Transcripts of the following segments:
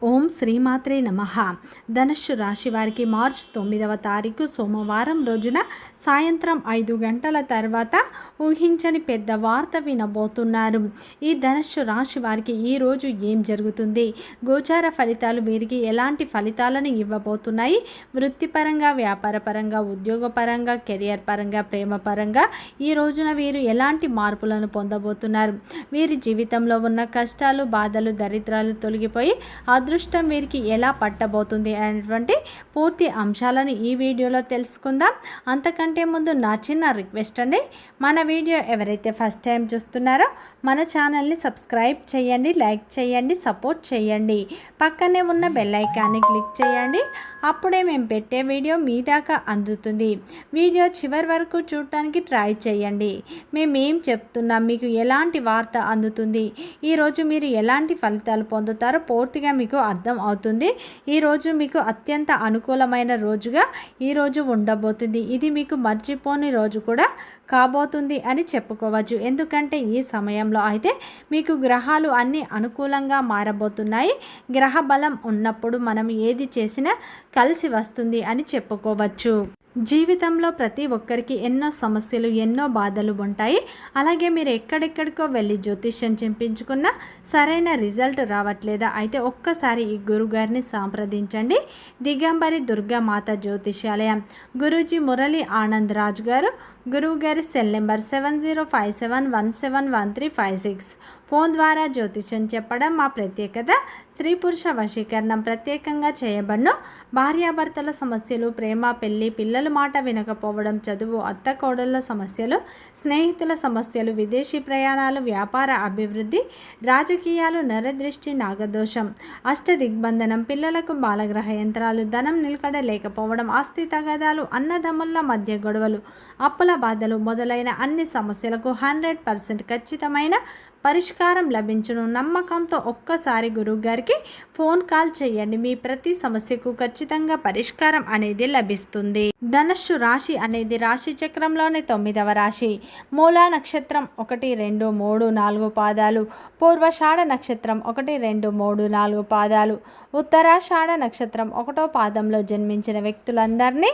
ఓం శ్రీమాత్రే నమః. ధనుస్సు రాశి వారికి మార్చి 9వ తారీఖు సోమవారం రోజున సాయంత్రం 5 గంటల తర్వాత ఊహించని పెద్ద వార్త వినబోతున్నారు. ఈ ధనుస్సు రాశి వారికి ఈరోజు ఏం జరుగుతుంది, గోచార ఫలితాలు వీరికి ఎలాంటి ఫలితాలను ఇవ్వబోతున్నాయి, వృత్తిపరంగా, వ్యాపారపరంగా, ఉద్యోగపరంగా, కెరియర్ పరంగా, ప్రేమ పరంగా ఈ రోజున వీరు ఎలాంటి మార్పులను పొందబోతున్నారు, వీరి జీవితంలో ఉన్న కష్టాలు, బాధలు, దరిద్రాలు తొలగిపోయి అదృష్టం వీరికి ఎలా పట్టబోతుంది అనేటువంటి పూర్తి అంశాలను ఈ వీడియోలో తెలుసుకుందాం. అంతకంటే ముందు నా చిన్న రిక్వెస్ట్ అండి, మన వీడియో ఎవరైతే ఫస్ట్ టైం చూస్తున్నారో మన ఛానల్ని సబ్స్క్రైబ్ చేయండి, లైక్ చేయండి, సపోర్ట్ చేయండి, పక్కనే ఉన్న బెల్ ఐకాన్ని క్లిక్ చేయండి. అప్పుడే మేము పెట్టే వీడియో మీ దాకా అందుతుంది. వీడియో చివరి వరకు చూడటానికి ట్రై చేయండి. మేమేం చెప్తున్నాం, మీకు ఎలాంటి వార్త అందుతుంది, ఈరోజు మీరు ఎలాంటి ఫలితాలు పొందుతారో పూర్తిగా మీకు అర్థం అవుతుంది. ఈరోజు మీకు అత్యంత అనుకూలమైన రోజుగా ఈరోజు ఉండబోతుంది. ఇది మీకు మర్చిపోని రోజు కూడా కాబోతుంది అని చెప్పుకోవచ్చు. ఎందుకంటే ఈ సమయంలో అయితే మీకు గ్రహాలు అన్నీ అనుకూలంగా మారబోతున్నాయి. గ్రహ బలం ఉన్నప్పుడు మనం ఏది చేసినా కలిసి వస్తుంది అని చెప్పుకోవచ్చు. జీవితంలో ప్రతి ఒక్కరికి ఎన్నో సమస్యలు, ఎన్నో బాధలు ఉంటాయి. అలాగే మీరు ఎక్కడెక్కడికో వెళ్ళి జ్యోతిష్యం చెప్పించుకున్నా సరైన రిజల్ట్ రావట్లేదా, అయితే ఒక్కసారి ఈ గురుగారిని సంప్రదించండి. దిగంబరి దుర్గామాత జ్యోతిష్యాలయం, గురూజీ మురళీ ఆనంద్ రాజ్ గారు. గురువు గారి సెల్ నెంబర్ 7057171356. ఫోన్ ద్వారా జ్యోతిష్యం చెప్పడం మా ప్రత్యేకత. స్త్రీ పురుష వశీకరణం ప్రత్యేకంగా చేయబడను. భార్యాభర్తల సమస్యలు, ప్రేమ, పెళ్లి, పిల్లల మాట వినకపోవడం, చదువు, అత్త కోడళ్ళ సమస్యలు, స్నేహితుల సమస్యలు, విదేశీ ప్రయాణాలు, వ్యాపార అభివృద్ధి, రాజకీయాలు, నరదృష్టి, నాగదోషం, అష్టదిగ్బంధనం, పిల్లలకు బాలగ్రహ యంత్రాలు, ధనం నిలకడ లేకపోవడం, ఆస్తి తగాదాలు, అన్నదమ్ముల మధ్య గొడవలు, అప్పుల బాధలు మొదలైన అన్ని సమస్యలకు 100% ఖచ్చితమైన పరిష్కారం లభించును. నమ్మకంతో ఒక్కసారి గురువుగారికి ఫోన్ కాల్ చేయండి. మీ ప్రతి సమస్యకు ఖచ్చితంగా పరిష్కారం అనేది లభిస్తుంది. ధనుస్సు రాశి అనేది రాశి చక్రంలోని 9వ రాశి. మూలా నక్షత్రం 1, 2, 3, 4 పాదాలు, పూర్వషాఢ నక్షత్రం 1, 2, 3, 4 పాదాలు, ఉత్తరాషాఢ నక్షత్రం 1వ పాదంలో జన్మించిన వ్యక్తులందరినీ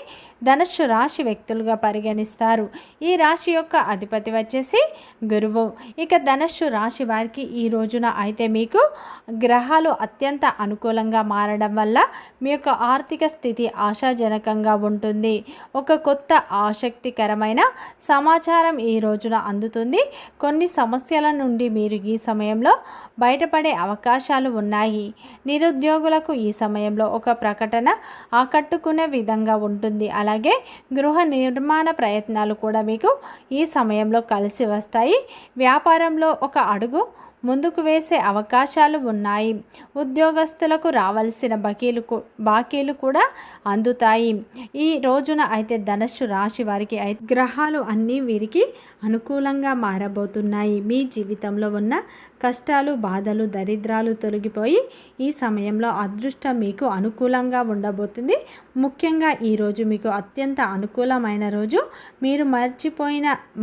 ధనుస్సు రాశి వ్యక్తులుగా పరిగణిస్తారు. ఈ రాశి యొక్క అధిపతి వచ్చేసి గురువు. ఇక ధనుస్సు రాశి వారికి ఈ రోజున అయితే మీకు గ్రహాలు అత్యంత అనుకూలంగా మారడం వల్ల మీ యొక్క ఆర్థిక స్థితి ఆశాజనకంగా ఉంటుంది. ఒక కొత్త ఆసక్తికరమైన సమాచారం ఈ రోజున అందుతుంది. కొన్ని సమస్యల నుండి మీరు ఈ సమయంలో బయటపడే అవకాశాలు ఉన్నాయి. నిరుద్యోగులకు ఈ సమయంలో ఒక ప్రకటన ఆకట్టుకునే విధంగా ఉంటుంది. అలాగే గృహ నిర్మాణ ప్రయత్నాలు కూడా మీకు ఈ సమయంలో కలిసి వస్తాయి. వ్యాపారంలో ఒక అడుగు ముందుకు వేసే అవకాశాలు ఉన్నాయి. ఉద్యోగస్తులకు రావాల్సిన బాకీలు కూడా అందుతాయి. ఈ రోజున అయితే ధనుస్సు రాశి వారికి అయితే గ్రహాలు అన్నీ వీరికి అనుకూలంగా మారబోతున్నాయి. మీ జీవితంలో ఉన్న కష్టాలు, బాధలు, దరిద్రాలు తొలగిపోయి ఈ సమయంలో అదృష్టం మీకు అనుకూలంగా ఉండబోతుంది. ముఖ్యంగా ఈరోజు మీకు అత్యంత అనుకూలమైన రోజు. మీరు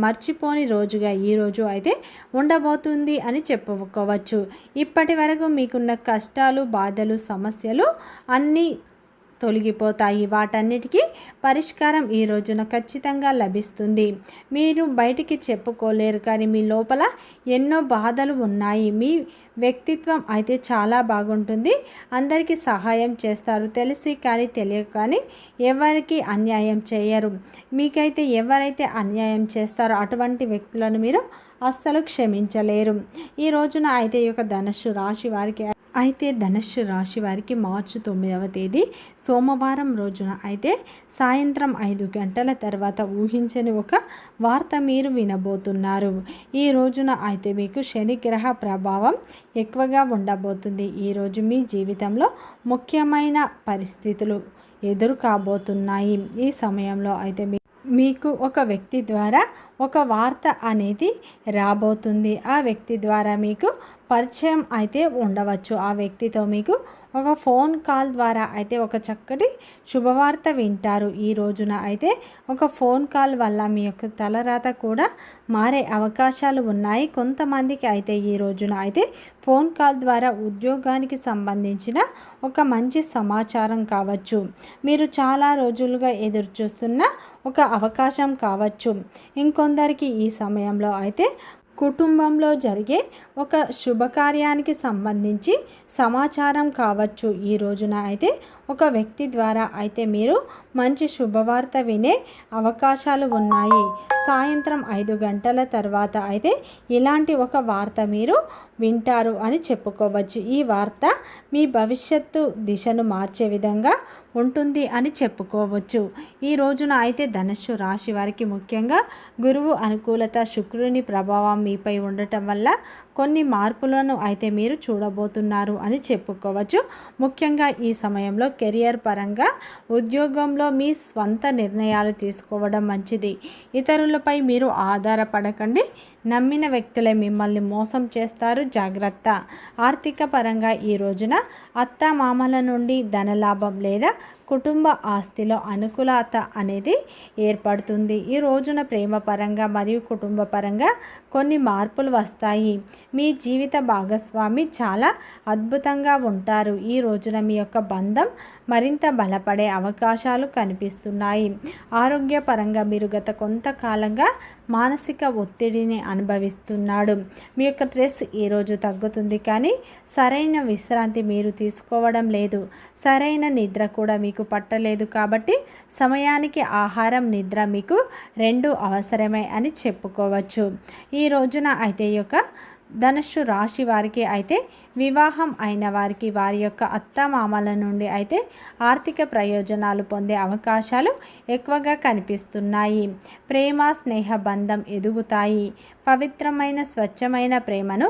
మర్చిపోని రోజుగా ఈరోజు అయితే ఉండబోతుంది అని చెప్పుకోవచ్చు. ఇప్పటి వరకు మీకున్న కష్టాలు, బాధలు, సమస్యలు అన్నీ తొలగిపోతాయి. వాటన్నిటికీ పరిష్కారం ఈ రోజున ఖచ్చితంగా లభిస్తుంది. మీరు బయటికి చెప్పుకోలేరు, కానీ మీ లోపల ఎన్నో బాధలు ఉన్నాయి. మీ వ్యక్తిత్వం అయితే చాలా బాగుంటుంది. అందరికీ సహాయం చేస్తారు. తెలిసి కానీ తెలియక కానీ ఎవరికి అన్యాయం చేయరు. మీకైతే ఎవరైతే అన్యాయం చేస్తారో అటువంటి వ్యక్తులను మీరు అస్సలు క్షమించలేరు. ఈ రోజున అయితే ఈ యొక్క ధనుస్సు రాశి వారికి మార్చి 9వ తేదీ సోమవారం రోజున అయితే సాయంత్రం 5 గంటల తర్వాత ఊహించని ఒక వార్త మీరు వినబోతున్నారు. ఈ రోజున అయితే మీకు శని గ్రహ ప్రభావం ఎక్కువగా ఉండబోతుంది. ఈరోజు మీ జీవితంలో ముఖ్యమైన పరిస్థితులు ఎదురు కాబోతున్నాయి. ఈ సమయంలో అయితే మీకు ఒక వ్యక్తి ద్వారా ఒక వార్త అనేది రాబోతుంది. ఆ వ్యక్తి ద్వారా మీకు పరిచయం అయితే ఉండవచ్చు. ఆ వ్యక్తితో మీకు ఒక ఫోన్ కాల్ ద్వారా అయితే ఒక చక్కటి శుభవార్త వింటారు. ఈ రోజున అయితే ఒక ఫోన్ కాల్ వల్ల మీ యొక్క తలరాత కూడా మారే అవకాశాలు ఉన్నాయి. కొంతమందికి అయితే ఈ రోజున అయితే ఫోన్ కాల్ ద్వారా ఉద్యోగానికి సంబంధించిన ఒక మంచి సమాచారం కావచ్చు, మీరు చాలా రోజులుగా ఎదురు చూస్తున్న ఒక అవకాశం కావచ్చు. ఇంకొందరికి ఈ సమయంలో అయితే కుటుంబంలో జరిగే ఒక శుభకార్యానికి సంబంధించి సమాచారం కావచ్చు. ఈ రోజున అయితే ఒక వ్యక్తి ద్వారా అయితే మీరు మంచి శుభవార్త వినే అవకాశాలు ఉన్నాయి. సాయంత్రం 5 గంటల తర్వాత అయితే ఇలాంటి ఒక వార్త మీరు వింటారు అని చెప్పుకోవచ్చు. ఈ వార్త మీ భవిష్యత్తు దిశను మార్చే విధంగా ఉంటుంది అని చెప్పుకోవచ్చు. ఈ రోజున అయితే ధనుస్సు రాశి వారికి ముఖ్యంగా గురువు అనుకూలత, శుక్రుని ప్రభావం మీపై ఉండటం వల్ల కొన్ని మార్పులను అయితే మీరు చూడబోతున్నారు అని చెప్పుకోవచ్చు. ముఖ్యంగా ఈ సమయంలో కెరియర్ పరంగా ఉద్యోగంలో మీ స్వంత నిర్ణయాలు తీసుకోవడం మంచిది. ఇతరులపై మీరు ఆధారపడకండి. నమ్మిన వ్యక్తులే మిమ్మల్ని మోసం చేస్తారు, జాగ్రత్త. ఆర్థిక పరంగా ఈ రోజున అత్తామామల నుండి ధనలాభం లేదా కుటుంబ ఆస్తిలో అనుకూలత అనేది ఏర్పడుతుంది. ఈ రోజున ప్రేమ పరంగా మరియు కుటుంబ పరంగా కొన్ని మార్పులు వస్తాయి. మీ జీవిత భాగస్వామి చాలా అద్భుతంగా ఉంటారు. ఈ రోజున మీ యొక్క బంధం మరింత బలపడే అవకాశాలు కనిపిస్తున్నాయి. ఆరోగ్యపరంగా మీరు గత కొంతకాలంగా మానసిక ఒత్తిడిని అనుభవిస్తున్నాడు. మీ యొక్క స్ట్రెస్ ఈరోజు తగ్గుతుంది, కానీ సరైన విశ్రాంతి మీరు తీసుకోవడం లేదు. సరైన నిద్ర కూడా మీకు పట్టలేదు. కాబట్టి సమయానికి ఆహారం, నిద్ర మీకు 2 అవసరమే అని చెప్పుకోవచ్చు. ఈ రోజున అయితే ఈ యొక్క ధనుస్సు రాశి వారికి అయితే వివాహం అయిన వారికి వారి యొక్క అత్తమామల నుండి అయితే ఆర్థిక ప్రయోజనాలు పొందే అవకాశాలు ఎక్కువగా కనిపిస్తున్నాయి. ప్రేమ, స్నేహ బంధం ఎదుగుతాయి. పవిత్రమైన, స్వచ్ఛమైన ప్రేమను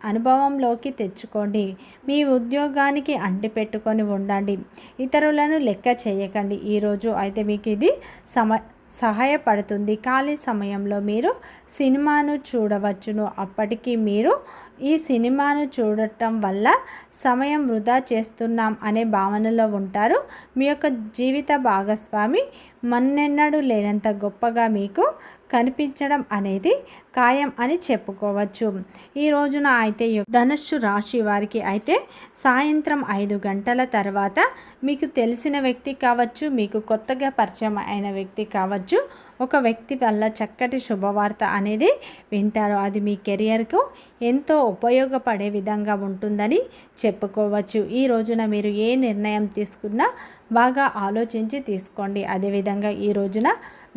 అనుభవంలోకి తెచ్చుకోండి. మీ ఉద్యోగానికి అంటిపెట్టుకొని ఉండండి. ఇతరులను లెక్క చేయకండి. ఈరోజు అయితే మీకు ఇది సహాయపడుతుంది. ఖాళీ సమయంలో మీరు సినిమాను చూడవచ్చును. అప్పటికి మీరు ఈ సినిమాను చూడటం వల్ల సమయం వృధా చేస్తున్నాం అనే భావనలో ఉంటారు. మీ యొక్క జీవిత భాగస్వామి మన్నెన్నడూ లేనంత గొప్పగా మీకు కనిపించడం అనేది ఖాయం అని చెప్పుకోవచ్చు. ఈ రోజున అయితే ధనుస్సు రాశి వారికి అయితే సాయంత్రం 5 గంటల తర్వాత మీకు తెలిసిన వ్యక్తి కావచ్చు, మీకు కొత్తగా పరిచయం అయిన వ్యక్తి కావచ్చు, ఒక వ్యక్తి వల్ల చక్కటి శుభవార్త అనేది వింటారు. అది మీ కెరియర్కు ఎంతో ఉపయోగపడే విధంగా ఉంటుందని చెప్పుకోవచ్చు. ఈ రోజున మీరు ఏ నిర్ణయం తీసుకున్నా బాగా ఆలోచించి తీసుకోండి. అదేవిధంగా ఈ రోజున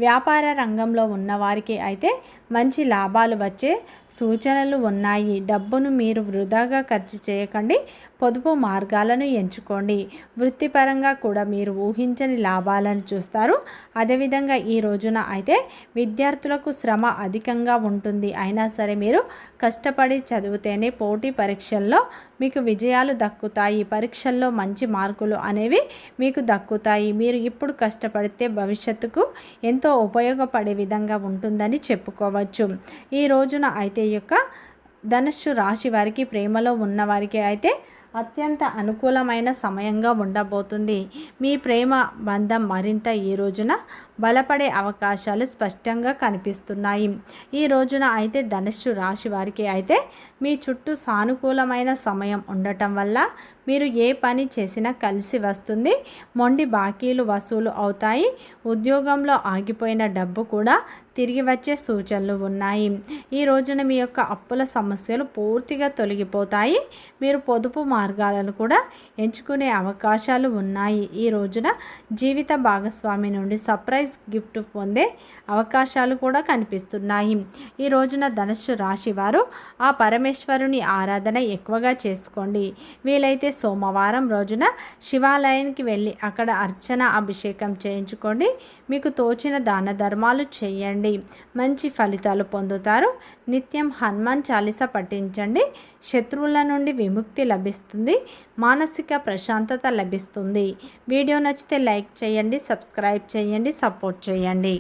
వ్యాపార రంగంలో ఉన్నవారికి అయితే మంచి లాభాలు వచ్చే సూచనలు ఉన్నాయి. డబ్బును మీరు వృధాగా ఖర్చు చేయకండి. పొదుపు మార్గాలను ఎంచుకోండి. వృత్తిపరంగా కూడా మీరు ఊహించని లాభాలను చూస్తారు. అదేవిధంగా ఈ రోజున అయితే విద్యార్థులకు శ్రమ అధికంగా ఉంటుంది. అయినా సరే మీరు కష్టపడి చదివితేనే పోటీ పరీక్షల్లో మీకు విజయాలు దక్కుతాయి. పరీక్షల్లో మంచి మార్కులు అనేవి మీకు దక్కుతాయి. మీరు ఇప్పుడు కష్టపడితే భవిష్యత్తుకు ఎంతో ఉపయోగపడే విధంగా ఉంటుందని చెప్పుకోవచ్చు. ఈ రోజున అయితే ఈ యొక్క ధనుస్సు రాశి వారికి, ప్రేమలో ఉన్నవారికి అయితే అత్యంత అనుకూలమైన సమయంగా ఉండబోతుంది. మీ ప్రేమ బంధం మరింత ఈ రోజున బలపడే అవకాశాలు స్పష్టంగా కనిపిస్తున్నాయి. ఈ రోజున అయితే ధనుస్సు రాశి వారికి అయితే మీ చుట్టూ సానుకూలమైన సమయం ఉండటం వల్ల మీరు ఏ పని చేసినా కలిసి వస్తుంది. మొండి బాకీలు వసూలు అవుతాయి. ఉద్యోగంలో ఆగిపోయిన డబ్బు కూడా తిరిగి వచ్చే సూచనలు ఉన్నాయి. ఈ రోజున మీ యొక్క అప్పుల సమస్యలు పూర్తిగా తొలగిపోతాయి. మీరు పొదుపు మార్గాలను కూడా ఎంచుకునే అవకాశాలు ఉన్నాయి. ఈ రోజున జీవిత భాగస్వామి నుండి సర్ప్రైజ్ గిఫ్ట్ పొందే అవకాశాలు కూడా కనిపిస్తున్నాయి. ఈ రోజున ధనుస్సు రాశి వారు ఆ పరమేశ్వరుని ఆరాధన ఎక్కువగా చేసుకోండి. వీలైతే సోమవారం రోజున శివాలయానికి వెళ్ళి అక్కడ అర్చన, అభిషేకం చేయించుకోండి. మీకు తోచిన దాన ధర్మాలు చేయండి. మంచి ఫలితాలు పొందుతారు. నిత్యం హనుమాన్ చాలీసా పఠించండి. శత్రువుల నుండి విముక్తి లభిస్తుంది. మానసిక ప్రశాంతత లభిస్తుంది. వీడియో నచ్చితే లైక్ చేయండి, సబ్స్క్రైబ్ చేయండి, సపోర్ట్ చేయండి.